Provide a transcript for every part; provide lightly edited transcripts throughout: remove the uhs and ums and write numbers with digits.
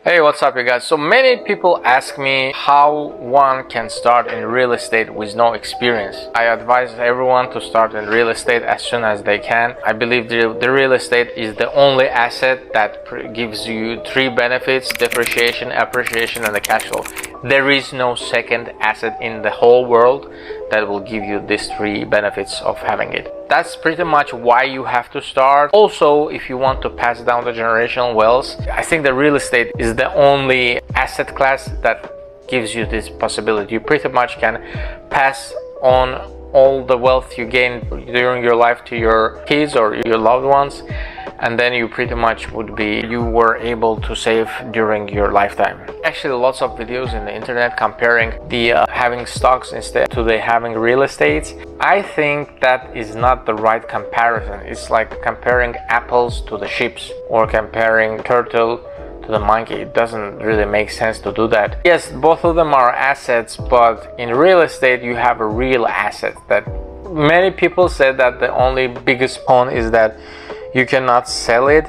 Hey, what's up you guys? So many people ask me how one can start in real estate with no experience. I advise everyone to start in real estate as soon as they can. I believe the real estate is the only asset that gives you three benefits: depreciation, appreciation, and the cash flow. There is no second asset in the whole world that will give you these three benefits of having it. That's pretty much why you have to start. Also, if you want to pass down the generational wealth, I think the real estate is the only asset class that gives you this possibility. You pretty much can pass on all the wealth you gain during your life to your kids or your loved ones, and then you pretty much you were able to save during your lifetime. Actually, lots of videos in the internet comparing the having stocks instead to the having real estate. I think that is not the right comparison. It's like comparing apples to the ships or comparing turtle to the monkey. It doesn't really make sense to do that. Yes, both of them are assets, but in real estate you have a real asset that many people said that the only biggest pawn is that you cannot sell it,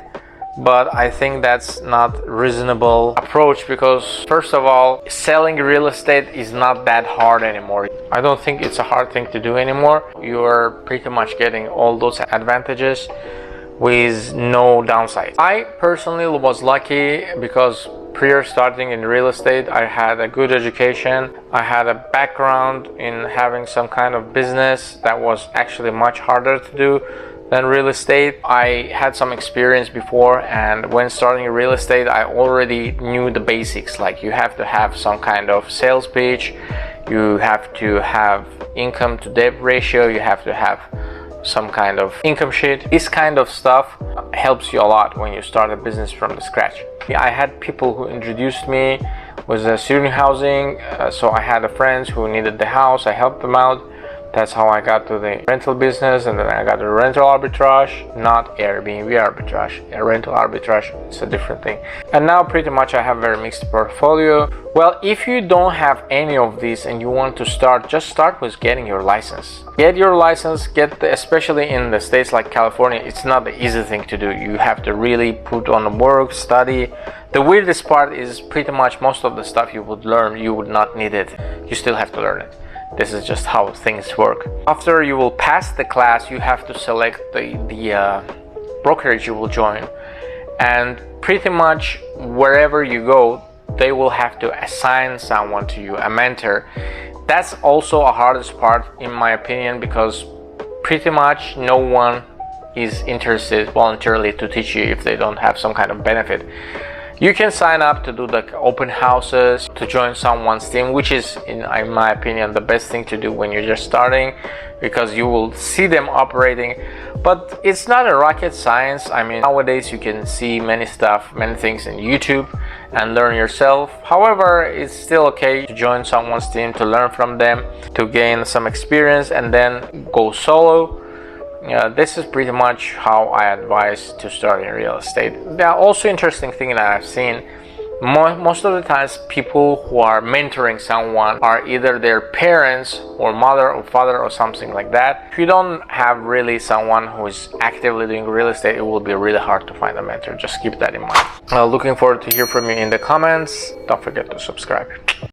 but I think that's not reasonable approach, because first of all, selling real estate is not that hard anymore. I don't think it's a hard thing to do anymore. You are pretty much getting all those advantages with no downside. I personally was lucky because prior starting in real estate, I had a good education. I had a background in having some kind of business that was actually much harder to do than real estate. I had some experience before, and when starting real estate, I already knew the basics. Like, you have to have some kind of sales pitch, you have to have income to debt ratio, you have to have some kind of income sheet. This kind of stuff helps you a lot when you start a business from the scratch. I had people who introduced me with student housing, so I had friends who needed the house. I helped them out. That's how I got to the rental business, and then I got the rental arbitrage, not Airbnb arbitrage. A rental arbitrage is a different thing. And now pretty much I have a very mixed portfolio. Well, if you don't have any of these and you want to start, just start with getting your license. Get your license, especially in the states like California, it's not the easy thing to do. You have to really put on the work, study. The weirdest part is pretty much most of the stuff you would learn, you would not need it. You still have to learn it. This is just how things work. After you will pass the class, you have to select the brokerage you will join, and pretty much wherever you go, they will have to assign someone to you, a mentor. That's also a hardest part in my opinion, because pretty much no one is interested voluntarily to teach you if they don't have some kind of benefit. You can sign up to do the open houses, to join someone's team, which is, in my opinion, the best thing to do when you're just starting, because you will see them operating. But it's not a rocket science. I mean, nowadays you can see many things in YouTube and learn yourself. However, it's still okay to join someone's team, to learn from them, to gain some experience, and then go solo. This is pretty much how I advise to start in real estate. There are also interesting thing that I've seen. Most of the times, people who are mentoring someone are either their parents or mother or father or something like that. If you don't have really someone who is actively doing real estate, it will be really hard to find a mentor. Just keep that in mind. Looking forward to hear from you in the comments. Don't forget to subscribe.